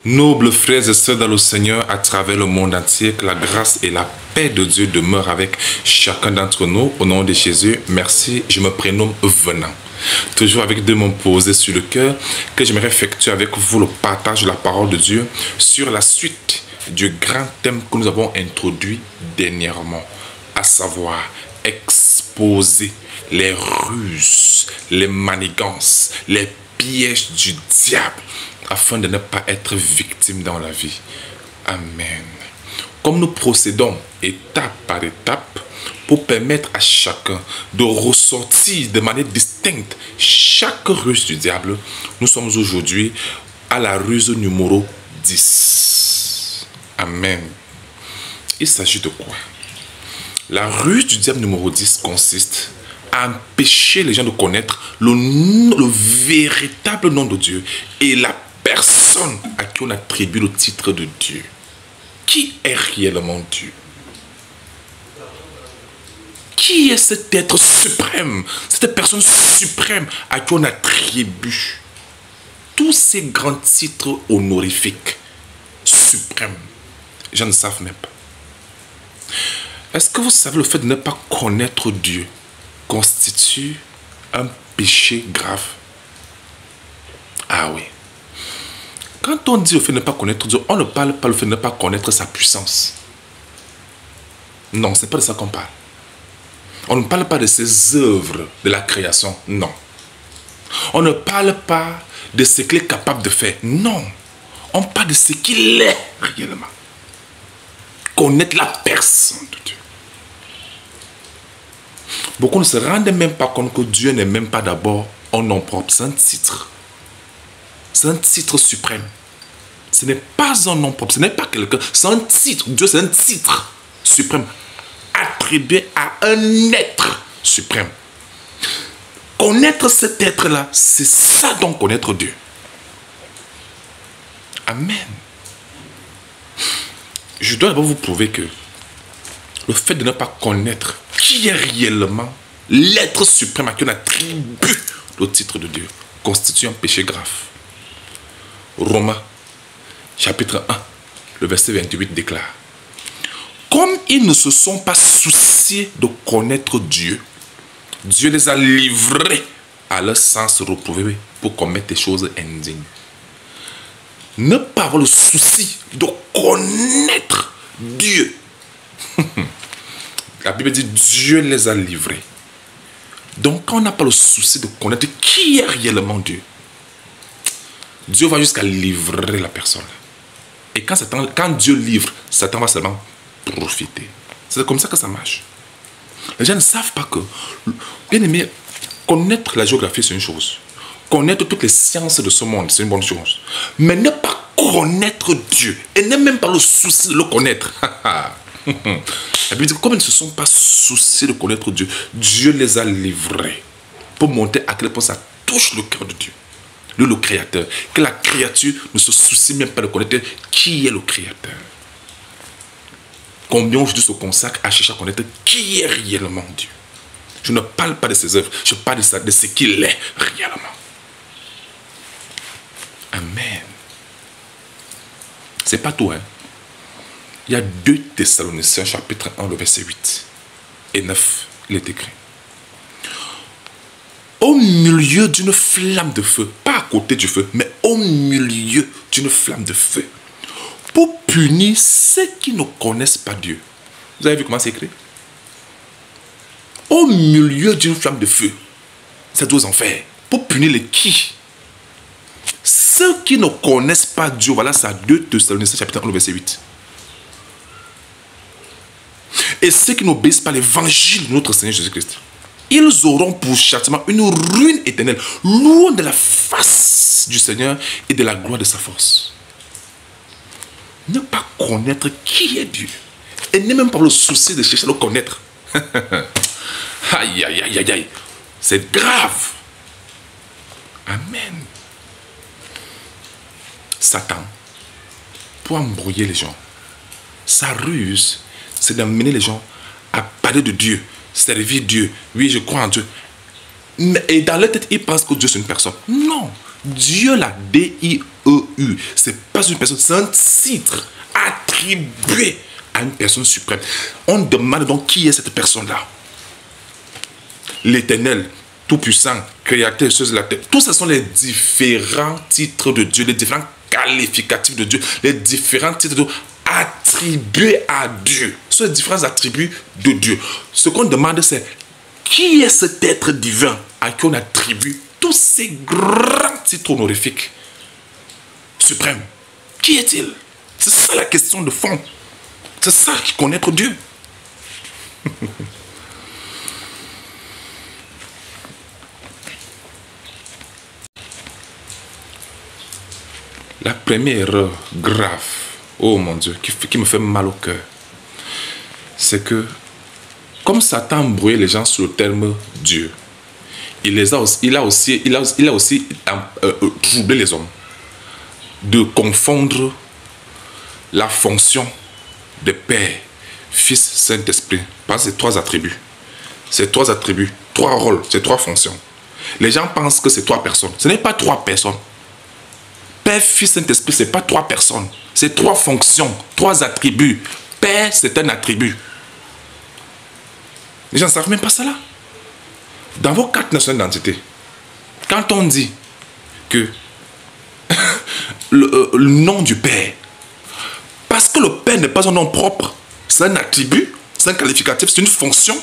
Nobles frères et sœurs dans le Seigneur à travers le monde entier, que la grâce et la paix de Dieu demeurent avec chacun d'entre nous. Au nom de Jésus, merci. Je me prénomme Venant. Toujours avec deux mots posés sur le cœur, que j'aimerais effectuer avec vous le partage de la parole de Dieu sur la suite du grand thème que nous avons introduit dernièrement, à savoir exposer les ruses, les manigances, les pièges du diable, afin de ne pas être victime dans la vie. Amen. Comme nous procédons étape par étape pour permettre à chacun de ressortir de manière distincte chaque ruse du diable, nous sommes aujourd'hui à la ruse numéro 10. Amen. Il s'agit de quoi? La ruse du diable numéro 10 consiste à empêcher les gens de connaître le véritable nom de Dieu et la personne à qui on attribue le titre de Dieu. Qui est réellement Dieu? Qui est cet être suprême, cette personne suprême à qui on attribue tous ces grands titres honorifiques, suprêmes? Les gens ne savent même pas. Est-ce que vous savez, le fait de ne pas connaître Dieu constitue un péché grave? Ah oui. Quand on dit le fait de ne pas connaître Dieu, on ne parle pas le fait de ne pas connaître sa puissance. Non, ce n'est pas de ça qu'on parle. On ne parle pas de ses œuvres de la création. Non. On ne parle pas de ce qu'il est capable de faire. Non. On parle de ce qu'il est réellement. Connaître la personne de Dieu. Beaucoup ne se rendent même pas compte que Dieu n'est même pas d'abord un nom propre. C'est un titre. C'est un titre suprême. Ce n'est pas un nom propre. Ce n'est pas quelqu'un. C'est un titre. Dieu, c'est un titre suprême attribué à un être suprême. Connaître cet être-là, c'est ça donc connaître Dieu. Amen. Je dois d'abord vous prouver que le fait de ne pas connaître qui est réellement l'être suprême à qui on attribue le titre de Dieu constitue un péché grave. Romains, chapitre 1, le verset 28 déclare: comme ils ne se sont pas souciés de connaître Dieu, Dieu les a livrés à leur sens reprouvé pour commettre des choses indignes. Ne pas avoir le souci de connaître Dieu. La Bible dit Dieu les a livrés. Donc quand on n'a pas le souci de connaître qui est réellement Dieu, Dieu va jusqu'à livrer la personne. Et quand Dieu livre, Satan va seulement profiter. C'est comme ça que ça marche. Les gens ne savent pas que, bien aimé, connaître la géographie, c'est une chose. Connaître toutes les sciences de ce monde, c'est une bonne chose. Mais ne pas connaître Dieu, et ne même pas le souci de le connaître. La Bible dit que comme ils ne se sont pas souciés de connaître Dieu, Dieu les a livrés pour montrer à quel point ça touche le cœur de Dieu. Lui, le Créateur. Que la créature ne se soucie même pas de connaître qui est le Créateur. Combien aujourd'hui se consacrent à chercher à connaître qui est réellement Dieu. Je ne parle pas de ses œuvres, je parle de ce qu'il est réellement. Amen. C'est pas tout, hein. Il y a 2 Thessaloniciens, chapitre 1, le verset 8 et 9. Il est écrit: au milieu d'une flamme de feu, pas à côté du feu, mais au milieu d'une flamme de feu, pour punir ceux qui ne connaissent pas Dieu. Vous avez vu comment c'est écrit? Au milieu d'une flamme de feu, c'est aux enfers. Pour punir les qui? Ceux qui ne connaissent pas Dieu. Voilà ça, 2 Thessaloniciens, chapitre 1, le verset 8. Et ceux qui n'obéissent pas à l'évangile de notre Seigneur Jésus-Christ, ils auront pour châtiment une ruine éternelle, loin de la face du Seigneur et de la gloire de sa force. Ne pas connaître qui est Dieu, et ne même pas le souci de chercher à le connaître. Aïe, aïe, aïe, aïe, aïe. C'est grave. Amen. Satan, pour embrouiller les gens, sa ruse, c'est d'amener les gens à parler de Dieu, servir Dieu. Oui, je crois en Dieu. Et dans leur tête, ils pensent que Dieu c'est une personne. Non, Dieu, la D-I-E-U, c'est pas une personne, c'est un titre attribué à une personne suprême. On demande donc qui est cette personne-là. L'Éternel, Tout-Puissant, Créateur des cieux et de la terre. Tous ce sont les différents titres de Dieu, les différents qualificatifs de Dieu, les différents titres de Dieu attribués à Dieu. Ce sont les différents attributs de Dieu. Ce qu'on demande, c'est qui est cet être divin à qui on attribue tous ces grands titres honorifiques suprêmes? Qui est-il? C'est ça la question de fond. C'est ça qui connaître Dieu. La première erreur grave, oh mon Dieu, qui me fait mal au cœur, c'est que, comme Satan a embrouillé les gens sur le terme Dieu, il a aussi troublé les hommes de confondre la fonction de Père, Fils, Saint-Esprit par ces trois attributs. Ces trois attributs, trois rôles, ces trois fonctions. Les gens pensent que c'est trois personnes. Ce n'est pas trois personnes. Père, Fils, Saint-Esprit, ce n'est pas trois personnes. C'est trois fonctions, trois attributs. Père, c'est un attribut. Les gens ne savent même pas cela. Dans vos cartes nationales d'identité, quand on dit que le nom du Père, parce que le Père n'est pas un nom propre, c'est un attribut, c'est un qualificatif, c'est une fonction,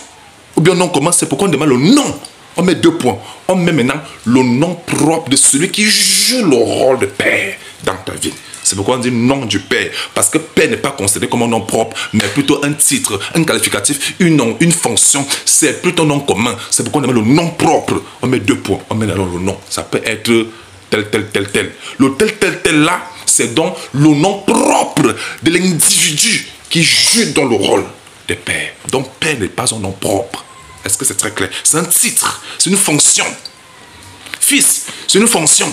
ou bien non commun, c'est pourquoi on demande le nom. On met deux points. On met maintenant le nom propre de celui qui joue le rôle de Père dans ta vie. C'est pourquoi on dit nom du Père. Parce que Père n'est pas considéré comme un nom propre, mais plutôt un titre, un qualificatif, une fonction. C'est plutôt un nom commun. C'est pourquoi on met le nom propre. On met deux points. On met alors le nom. Ça peut être tel, tel, tel, tel. Le tel, tel, tel là, c'est donc le nom propre de l'individu qui joue dans le rôle de Père. Donc Père n'est pas un nom propre. Est-ce que c'est très clair? C'est un titre, c'est une fonction. Fils, c'est une fonction.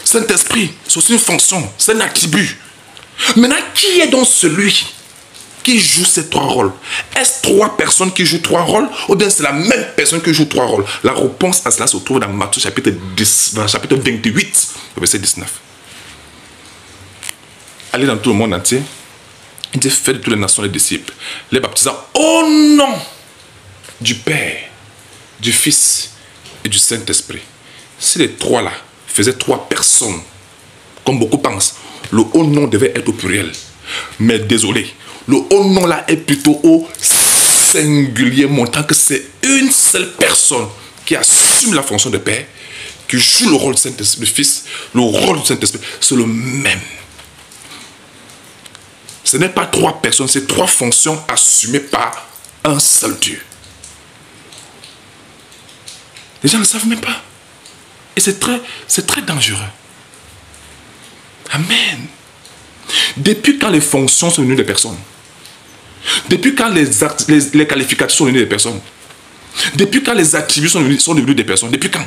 Saint-Esprit, c'est une fonction, c'est un attribut. Maintenant, qui est donc celui qui joue ces trois rôles? Est-ce trois personnes qui jouent trois rôles ou bien c'est la même personne qui joue trois rôles? La réponse à cela se trouve dans Matthieu chapitre 28, verset 19. Allez dans tout le monde entier. Il dit, faites de toutes les nations les disciples, les baptisant au nom du Père, du Fils et du Saint-Esprit. Si les trois-là faisaient trois personnes, comme beaucoup pensent, le haut nom devait être au pluriel. Mais désolé, le haut nom là est plutôt au singulier, montrant que c'est une seule personne qui assume la fonction de Père, qui joue le rôle du Saint-Esprit, du Fils, le rôle du Saint-Esprit. C'est le même. Ce n'est pas trois personnes, c'est trois fonctions assumées par un seul Dieu. Les gens ne le savent même pas. Et c'est très dangereux. Amen. Depuis quand les fonctions sont venues des personnes? Depuis quand les qualificatifs sont venus des personnes? Depuis quand les attributs sont devenus des personnes? Depuis quand?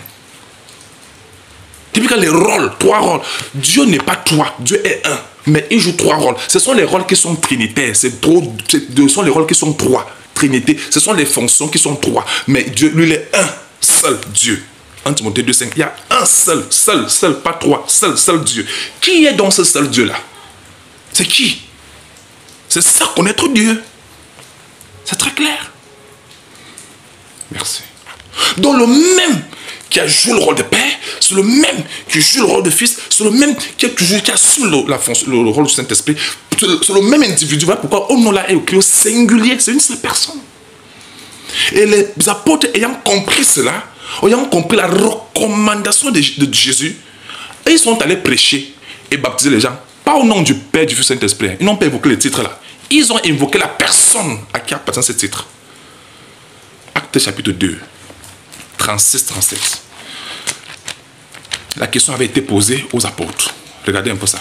Depuis quand les rôles, trois rôles? Dieu n'est pas trois, Dieu est un. Mais il joue trois rôles. Ce sont les rôles qui sont trinitaires. Ce sont les rôles qui sont trois. Trinité, ce sont les fonctions qui sont trois. Mais Dieu, lui, il est un seul Dieu. 1 Timothée 2,5. Il y a un seul, pas trois, seul Dieu. Qui est donc ce seul Dieu-là? C'est qui? C'est ça, connaître Dieu. C'est très clair. Merci. Donc le même qui a joué le rôle de Père, c'est le même qui joue le rôle de Fils, c'est le même qui assume le rôle du Saint-Esprit. C'est le même individu. Voilà pourquoi au nom là est écrit au singulier. C'est une seule personne. Et les apôtres ayant compris cela, ayant compris la recommandation de Jésus, et ils sont allés prêcher et baptiser les gens. Pas au nom du Père, du Fils, du Saint-Esprit. Ils n'ont pas évoqué les titres là. Ils ont évoqué la personne à qui appartient ce titre. Actes chapitre 2, 36-37. La question avait été posée aux apôtres. Regardez un peu ça.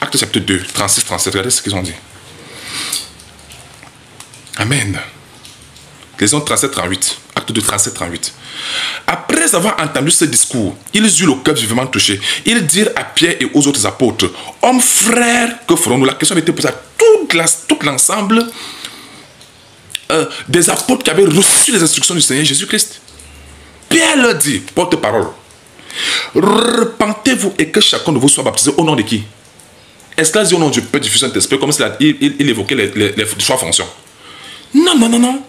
Actes chapitre 2, 36-37. Regardez ce qu'ils ont dit. Amen. Question 37-38. Acte 2, 37-38. Après avoir entendu ce discours, ils eurent le cœur vivement touché. Ils dirent à Pierre et aux autres apôtres, hommes frères, que ferons-nous? La question avait été posée à tout l'ensemble des apôtres qui avaient reçu les instructions du Seigneur Jésus-Christ. Pierre leur dit, porte-parole, repentez-vous et que chacun de vous soit baptisé au nom de qui? Est-ce qu'il a dit au nom du Père, du Fils et Saint-Esprit, comme il évoquait les trois fonctions? Non, non, non, non.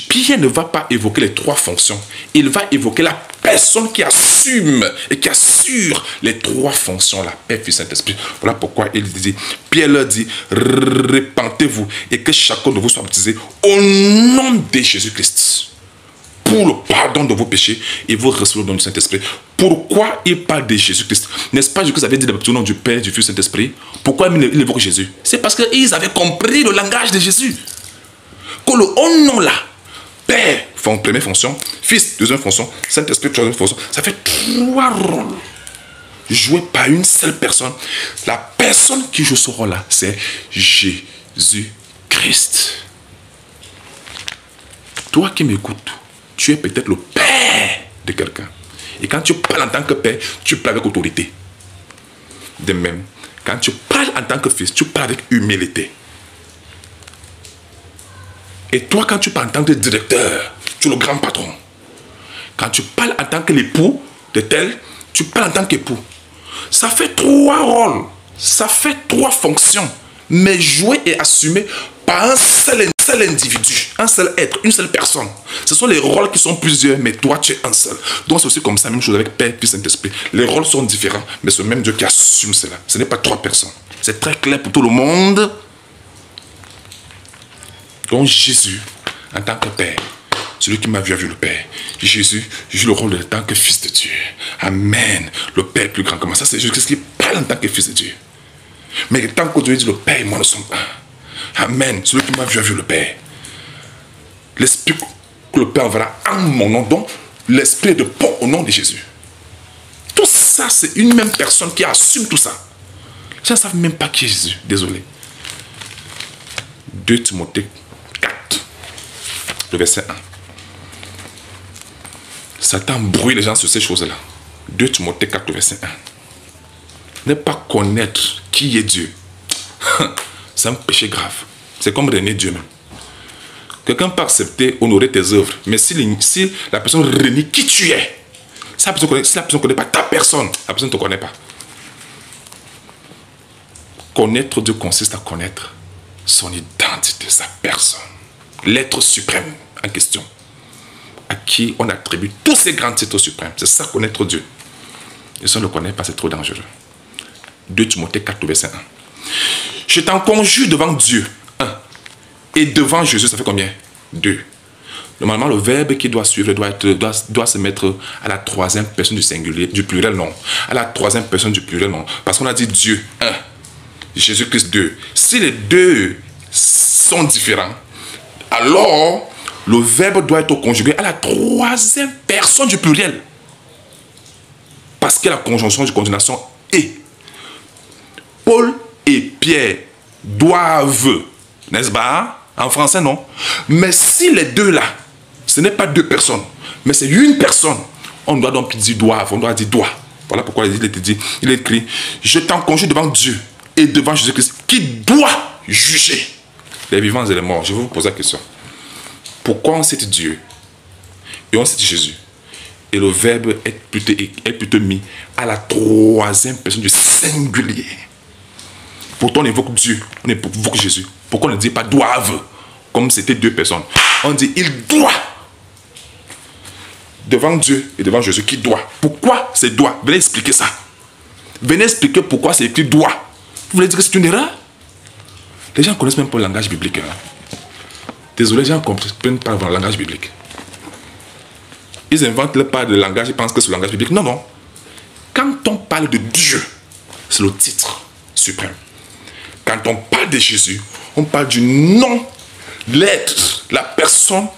Pierre ne va pas évoquer les trois fonctions. Il va évoquer la personne qui assume et qui assure les trois fonctions, la Père, Fils et Saint-Esprit. Voilà pourquoi Pierre leur dit, repentez-vous et que chacun de vous soit baptisé au nom de Jésus-Christ pour le pardon de vos péchés et vous recevrez le nom du Saint-Esprit. Pourquoi il parle de Jésus-Christ? N'est-ce pas que vous avez dit au nom du Père, du Fils et Saint-Esprit? Pourquoi il évoque Jésus? C'est parce qu'ils avaient compris le langage de Jésus. Que le haut nom là, Père, première fonction, Fils, deuxième fonction, Saint-Esprit, troisième fonction, ça fait trois rôles joués par une seule personne. La personne qui joue ce rôle là, c'est Jésus-Christ. Toi qui m'écoutes, tu es peut-être le père de quelqu'un. Et quand tu parles en tant que père, tu parles avec autorité. De même, quand tu parles en tant que fils, tu parles avec humilité. Et toi, quand tu parles en tant que directeur, tu es le grand patron. Quand tu parles en tant que l'époux de tel, tu parles en tant qu'époux. Ça fait trois rôles, ça fait trois fonctions, mais jouées et assumées par un seul individu, un seul être, une seule personne. Ce sont les rôles qui sont plusieurs, mais toi, tu es un seul. Donc, c'est aussi comme ça, même chose avec Père, Fils et Saint-Esprit. Les rôles sont différents, mais c'est le même Dieu qui assume cela. Ce n'est pas trois personnes. C'est très clair pour tout le monde. Donc, Jésus, en tant que Père, celui qui m'a vu a vu le Père. Jésus joue le rôle de tant que Fils de Dieu. Amen. Le Père plus grand que moi. Ça, c'est Jésus qui parle en tant que Fils de Dieu. Mais tant que Dieu dit le Père et moi, nous sommes un. Amen. Celui qui m'a vu a vu le Père. L'Esprit que le Père enverra en mon nom. Donc, l'Esprit de bon au nom de Jésus. Tout ça, c'est une même personne qui assume tout ça. Les gens ne savent même pas qui est Jésus. Désolé. 2 Timothée 4, le verset 1. Satan brouille les gens sur ces choses-là. 2 Timothée 4, le verset 1. Ne pas connaître qui est Dieu. C'est un péché grave. C'est comme renier Dieu même. Quelqu'un peut accepter, honorer tes œuvres, mais si la personne renie qui tu es, si la personne ne connaît pas ta personne, la personne ne te connaît pas. Connaître Dieu consiste à connaître son identité, sa personne. L'être suprême en question, à qui on attribue tous ces grands titres suprêmes. C'est ça, connaître Dieu. Et si on ne le connaît pas, c'est trop dangereux. 2 Timothée 4, verset 1. Je t'en conjure devant Dieu. 1. Et devant Jésus, ça fait combien? 2. Normalement, le verbe qui doit suivre doit se mettre à la troisième personne du singulier, du pluriel, non. À la troisième personne du pluriel, non. Parce qu'on a dit Dieu, 1. Jésus-Christ, 2. Si les deux sont différents, alors le verbe doit être conjugué à la troisième personne du pluriel. Parce que la conjonction de continuation est. Paul et Pierre doivent, n'est-ce pas? En français, non. Mais si les deux là, ce n'est pas deux personnes, mais c'est une personne, on doit donc dire doivent, on doit dire doit. Voilà pourquoi il écrit, je t'en conjure devant Dieu et devant Jésus-Christ, qui doit juger les vivants et les morts. Je vais vous poser la question. Pourquoi on cite Dieu et on cite Jésus? Et le verbe est plutôt mis à la troisième personne du singulier. Pourtant, on évoque Dieu, on évoque Jésus. Pourquoi on ne dit pas doivent, comme c'était deux personnes? On dit il doit. Devant Dieu et devant Jésus, qui doit. Pourquoi c'est doit? Venez expliquer ça. Venez expliquer pourquoi c'est écrit doit. Vous voulez dire que c'est une erreur? Les gens ne connaissent même pas le langage biblique. Hein. Désolé, les gens ne comprennent pas le langage biblique. Ils inventent pas de langage, ils pensent que c'est le langage biblique. Non, non. Quand on parle de Dieu, c'est le titre suprême. Quand on parle de Jésus, on parle du nom, l'être, la personne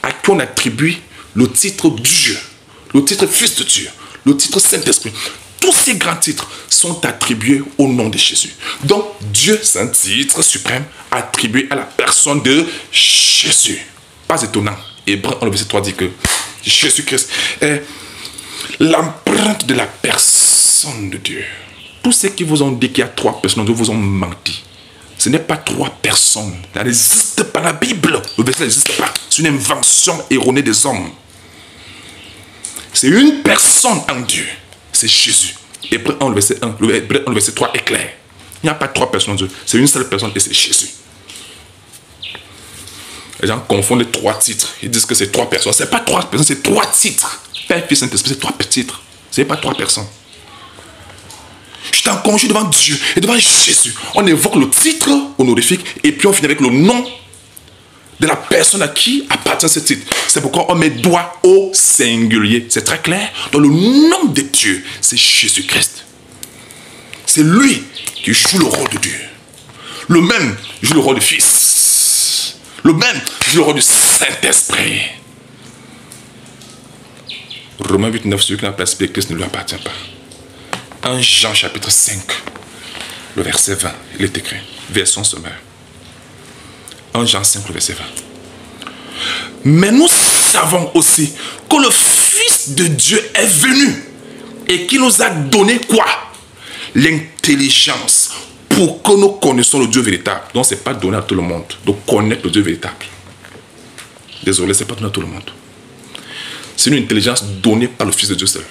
à qui on attribue le titre Dieu, le titre Fils de Dieu, le titre Saint-Esprit. Tous ces grands titres sont attribués au nom de Jésus. Donc, Dieu, c'est un titre suprême attribué à la personne de Jésus. Pas étonnant. Hébreux, le verset 3 dit que Jésus-Christ est l'empreinte de la personne de Dieu. Tous ceux qui vous ont dit qu'il y a trois personnes, vous ont menti. Ce n'est pas trois personnes. Ça n'existe pas la Bible. Le verset n'existe pas. C'est une invention erronée des hommes. C'est une personne en Dieu. C'est Jésus. Hébreux 1, le verset 1, le verset 3 est clair. Il n'y a pas 3 personnes en Dieu. C'est une seule personne et c'est Jésus. Les gens confondent les 3 titres. Ils disent que c'est 3 personnes. Ce n'est pas 3 personnes, c'est 3 titres. Père, Fils, Saint-Esprit, c'est 3 titres. Ce n'est pas 3 personnes. Je t'en conjure devant Dieu et devant Jésus. On évoque le titre honorifique et puis on finit avec le nom de la personne à qui appartient ce titre. C'est pourquoi on met doigt au singulier. C'est très clair. Donc le nom de Dieu, c'est Jésus-Christ. C'est lui qui joue le rôle de Dieu. Le même joue le rôle du Fils. Le même joue le rôle du Saint-Esprit. Romains 8, 9, celui qui n'a pas l'Esprit de Christ ne lui appartient pas. 1 Jean chapitre 5, le verset 20, il est écrit, version sommaire. 1 Jean 5, le verset 20. Mais nous savons aussi que le Fils de Dieu est venu et qui nous a donné quoi? L'intelligence pour que nous connaissions le Dieu véritable. Donc ce n'est pas donné à tout le monde de connaître le Dieu véritable. Désolé, ce n'est pas donné à tout le monde. C'est une intelligence donnée par le Fils de Dieu seul.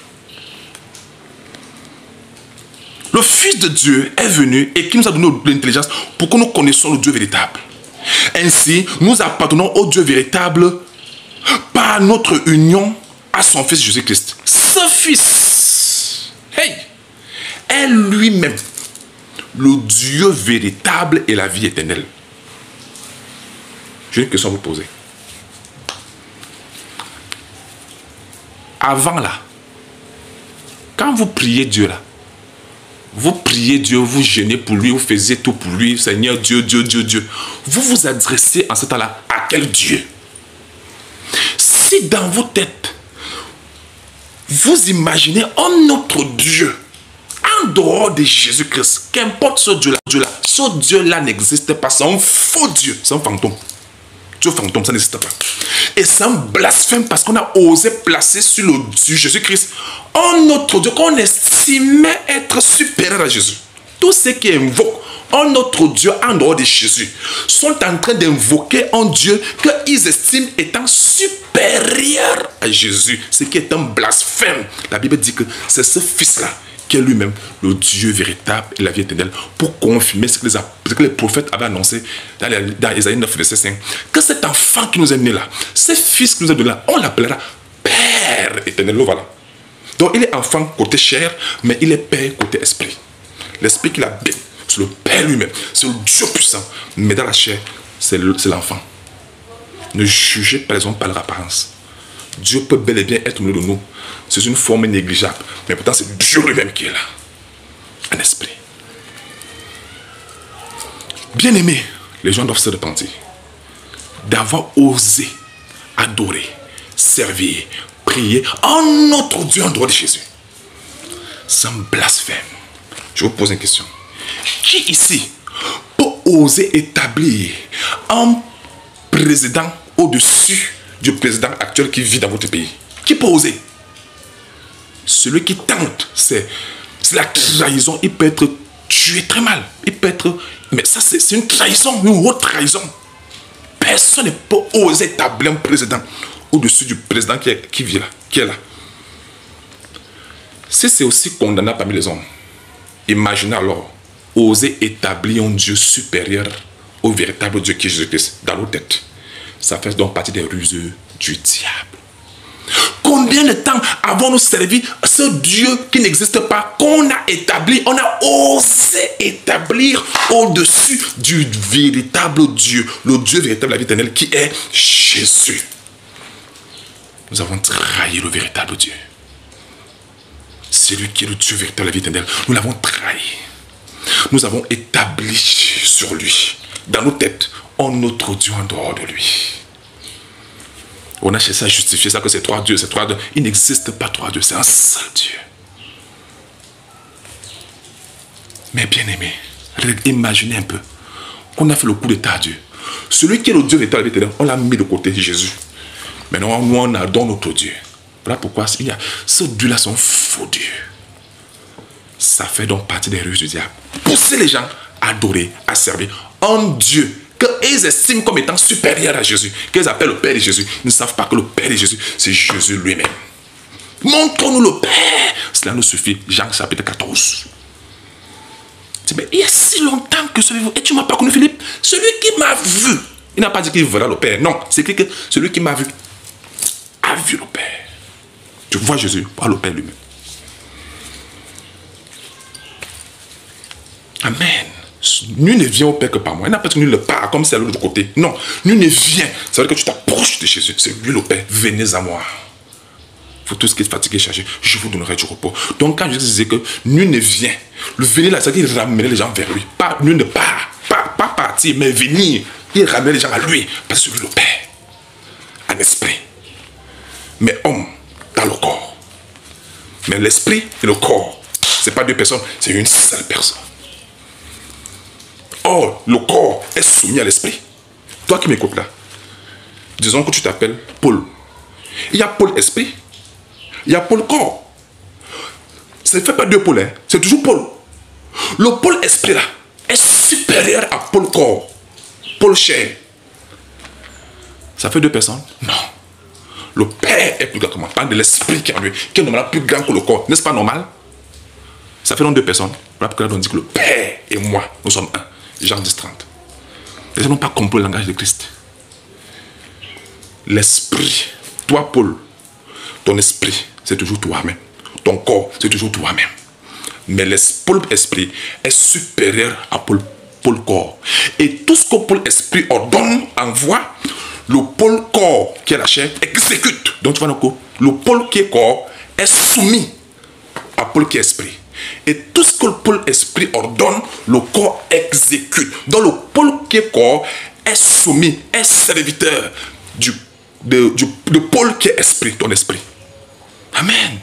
Le Fils de Dieu est venu et qui nous a donné l'intelligence pour que nous connaissions le Dieu véritable. Ainsi, nous appartenons au Dieu véritable par notre union à son Fils Jésus-Christ. Ce Fils, est lui-même le Dieu véritable et la vie éternelle. J'ai une question à vous poser. Avant là, quand vous priez Dieu là, vous priez Dieu, vous gênez pour lui, vous faisiez tout pour lui, Seigneur Dieu, Dieu, Dieu, Dieu. Vous vous adressez en ce temps-là à quel Dieu? Si dans vos têtes, vous imaginez un autre Dieu, en dehors de Jésus-Christ, qu'importe ce Dieu-là n'existe pas, c'est un faux Dieu, c'est un fantôme. Dieu fantôme, ça n'existe pas. Et c'est un blasphème parce qu'on a osé placer sur le Dieu Jésus-Christ un autre Dieu qu'on estimait être supérieur à Jésus. Tous ceux qui invoquent un autre Dieu en dehors de Jésus sont en train d'invoquer un Dieu qu'ils estiment étant supérieur à Jésus, ce qui est un blasphème. La Bible dit que c'est ce Fils-là qui est lui-même le Dieu véritable et la vie éternelle, pour confirmer ce que les prophètes avaient annoncé dans Isaïe 9, verset 5. Que cet enfant qui nous est né là, ce Fils qui nous est donné là, on l'appellera Père éternel. Voilà. Donc il est enfant côté chair, mais il est Père côté esprit. L'esprit qu'il habite, c'est le Père lui-même, c'est le Dieu puissant. Mais dans la chair, c'est l'enfant. Ne jugez pas les hommes par leur apparence. Dieu peut bel et bien être au milieu de nous. C'est une forme négligeable. Mais pourtant, c'est Dieu lui-même qui est là. Un esprit. Bien-aimés, les gens doivent se repentir d'avoir osé adorer, servir, prier un autre Dieu en dehors de Jésus. C'est un blasphème. Je vous pose une question. Qui ici peut oser établir un président au-dessus du président actuel qui vit dans votre pays? Qui peut oser? Celui qui tente, c'est la trahison. Il peut être tué très mal. Il peut être... Mais ça, c'est une trahison, une haute trahison. Personne ne peut oser établir un président au-dessus du président qui vit là, qui est là. Si c'est aussi condamnable parmi les hommes, imaginez alors oser établir un Dieu supérieur au véritable Dieu qui est Jésus-Christ dans nos têtes. Ça fait donc partie des rusures du diable. Combien de temps avons-nous servi ce Dieu qui n'existe pas, qu'on a établi, on a osé établir au-dessus du véritable Dieu, le Dieu véritable, la vie éternelle, qui est Jésus. Nous avons trahi le véritable Dieu. C'est lui qui est le Dieu véritable, la vie éternelle. Nous l'avons trahi. Nous avons établi sur lui, dans nos têtes, un autre Dieu en dehors de lui. On a cherché à justifier ça, que c'est 3 dieux, c'est 3 dieux. Il n'existe pas 3 dieux, c'est un seul Dieu. Mais bien aimé, imaginez un peu qu'on a fait le coup d'état à Dieu. Celui qui est le Dieu véritable, on l'a mis de côté, Jésus. Maintenant, nous, on adore notre Dieu. Voilà pourquoi ce Dieu-là, c'est un faux Dieu. Ça fait donc partie des ruses du diable. Pousser les gens à adorer, à servir un Dieu qu'ils estiment comme étant supérieur à Jésus, qu'ils appellent le Père de Jésus. Ils ne savent pas que le Père de Jésus, c'est Jésus lui-même. Montre-nous le Père. Cela nous suffit. Jean chapitre 14. Mais il y a si longtemps que celui et tu ne m'as pas connu, Philippe. Celui qui m'a vu, il n'a pas dit qu'il verra le Père. Non, c'est écrit que celui qui m'a vu a vu le Père. Tu vois Jésus, par le Père lui-même. Amen. Nul ne vient au Père que par moi. Il n'a pas dit nul ne part comme c'est à l'autre côté. Non, nul ne vient. Ça veut dire que tu t'approches de Jésus. C'est lui le Père. Venez à moi. Vous tous qui êtes fatigués, chargés, je vous donnerai du repos. Donc quand je disais que nul ne vient, le venir là, c'est-à-dire qu'il ramenait les gens vers lui. Pas nul ne part. Pas partir, mais venir. Il ramenait les gens à lui. Parce que c'est lui le Père. Un esprit. Mais homme dans le corps. Mais l'esprit et le corps, ce n'est pas deux personnes, c'est une seule personne. Or, le corps est soumis à l'esprit. Toi qui m'écoutes là, disons que tu t'appelles Paul. Il y a Paul esprit, il y a Paul corps. Ça ne fait pas deux Paul, hein? C'est toujours Paul. Le Paul esprit là est supérieur à Paul corps. Paul chair. Ça fait deux personnes? Non. Le Père est plus grand que moi. Parle de l'esprit qui est en lui, qui est normalement plus grand que le corps. N'est-ce pas normal? Ça fait donc deux personnes. Voilà pourquoi on dit que le Père et moi, nous sommes un. Jean 10, 30. Les gens n'ont pas compris le langage de Christ. L'esprit, toi Paul, ton esprit, c'est toujours toi-même. Ton corps, c'est toujours toi-même. Mais Paul esprit est supérieur à Paul corps. Et tout ce que Paul esprit ordonne, envoie, le Paul corps qui est la chair exécute. Donc tu vois le Paul qui est corps est soumis à Paul qui est esprit. Et tout ce que le Paul esprit ordonne, le corps exécute. Donc le Paul qui est corps est soumis, est serviteur de Paul qui est esprit, ton esprit. Amen.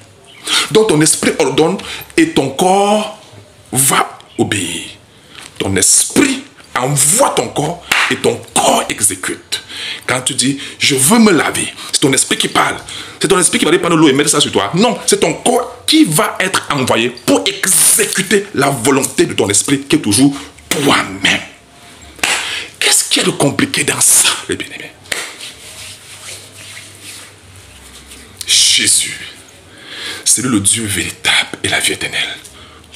Donc ton esprit ordonne et ton corps va obéir. Ton esprit envoie ton corps et ton corps exécute. Quand tu dis, je veux me laver, c'est ton esprit qui parle. C'est ton esprit qui va aller prendre l'eau et mettre ça sur toi. Non, c'est ton corps qui va être envoyé pour exécuter la volonté de ton esprit qui est toujours toi-même. Qu'est-ce qu'il y a de compliqué dans ça, les bien-aimés? Jésus, c'est lui le Dieu véritable et la vie éternelle.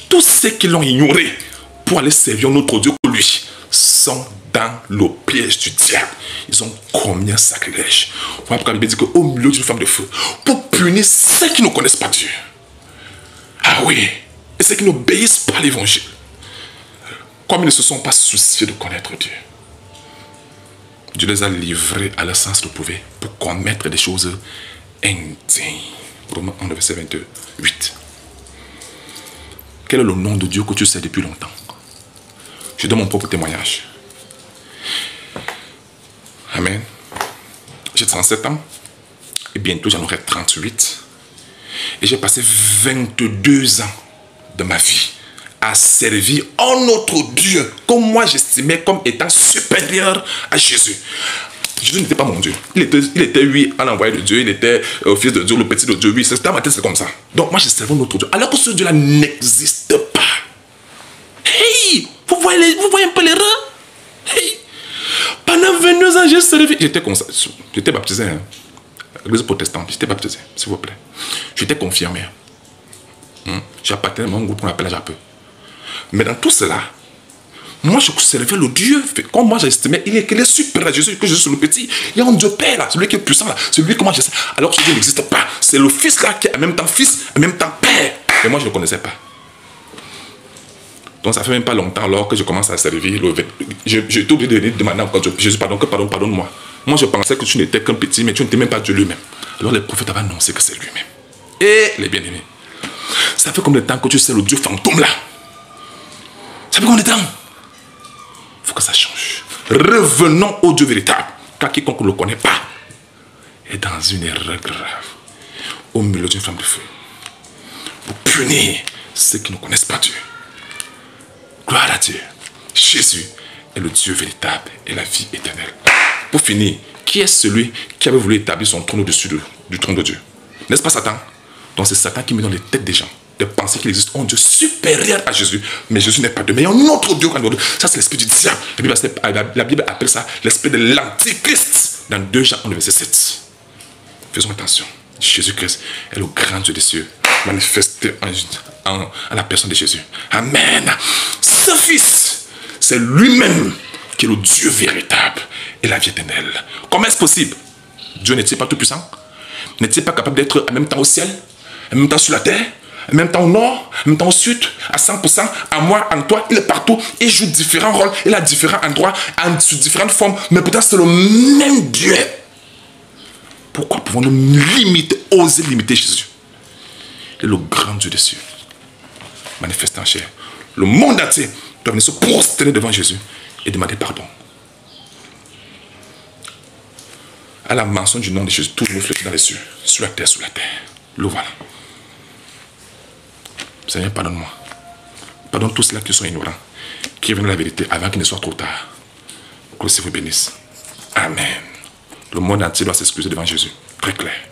Tous ceux qui l'ont ignoré pour aller servir notre Dieu que lui sont dans le piège du diable. Ils ont commis un sacrilège. Voilà pourquoi la Bible dit qu'au milieu d'une flamme de feu, pour punir ceux qui ne connaissent pas Dieu. Ah oui, et ceux qui n'obéissent pas à l'évangile. Comme ils ne se sont pas souciés de connaître Dieu. Dieu les a livrés à leur sens de prouver pour commettre des choses indignes. Romains 1, verset 28. Quel est le nom de Dieu que tu sais depuis longtemps? Je donne mon propre témoignage. Amen. J'ai 37 ans. Et bientôt j'en aurai 38. Et j'ai passé 22 ans de ma vie à servir un autre Dieu que moi j'estimais comme étant supérieur à Jésus. Jésus n'était pas mon Dieu. Il était oui, un envoyé de Dieu. Il était fils de Dieu, le petit de Dieu. Oui, c'était ma tête, c'est comme ça. Donc moi, je servais notre Dieu. Alors que ce Dieu-là n'existe pas. Hey! Vous voyez un peu l'erreur? Hey! Pendant 22 ans, j'ai servi. J'étais comme ça. J'étais baptisé. Hein. L'église protestante. J'étais baptisé, s'il vous plaît. J'étais confirmé. J'appartenais à un groupe qu'on appelle la Japeux. Mais dans tout cela, moi, je servais le Dieu, comme moi j'estimais, il est supérieur à Jésus, que Jésus est le petit. Il y a un Dieu Père là, celui qui est puissant là, celui que moi j'essaie. Alors que ce Dieu n'existe pas. C'est le Fils là qui est en même temps Fils, en même temps Père. Mais moi je ne le connaissais pas. Donc ça fait même pas longtemps alors que je commence à servir. J'étais obligé de demander encore Jésus, pardonne-moi. Moi je pensais que tu n'étais qu'un petit, mais tu n'étais même pas Dieu lui-même. Alors les prophètes avaient annoncé que c'est lui-même. Et les bien-aimés, ça fait combien de temps que tu sais le Dieu fantôme là? Ça fait combien de temps? Il faut que ça change. Revenons au Dieu véritable. Car quiconque ne le connaît pas est dans une erreur grave. Au milieu d'une flamme de feu. Pour punir ceux qui ne connaissent pas Dieu. Gloire à Dieu. Jésus est le Dieu véritable et la vie éternelle. Pour finir, qui est celui qui avait voulu établir son trône au-dessus du trône de Dieu? N'est-ce pas Satan? Donc c'est Satan qui met dans les têtes des gens de penser qu'il existe un Dieu supérieur à Jésus. Mais Jésus n'est pas Dieu. Mais il y a un autre Dieu. Ça, c'est l'esprit du diable. La Bible appelle ça l'esprit de l'antichrist. Dans 2 Jean 1, verset 7. Faisons attention. Jésus-Christ est le grand Dieu des cieux, manifesté en la personne de Jésus. Amen. Ce Fils, c'est lui-même qui est le Dieu véritable et la vie éternelle. Comment est-ce possible? Dieu n'est-il pas tout puissant? N'est-il pas capable d'être en même temps au ciel, en même temps sur la terre, en même temps au nord, en même temps au sud, à 100%, à moi, en toi, il est partout, il joue différents rôles, il a différents endroits, sous différentes formes, mais pourtant c'est le même Dieu. Pourquoi pouvons-nous oser limiter Jésus? Il est le grand Dieu des cieux, manifesté en chair. Le monde entier doit venir se prosterner devant Jésus et demander pardon. À la mention du nom de Jésus, tout le monde flotte dans les cieux, sur la terre, le voilà. Seigneur, pardonne-moi. Pardonne tous ceux qui sont ignorants, qui viennent de la vérité avant qu'il ne soit trop tard. Que le Seigneur vous bénisse. Amen. Le monde entier doit s'excuser devant Jésus. Très clair.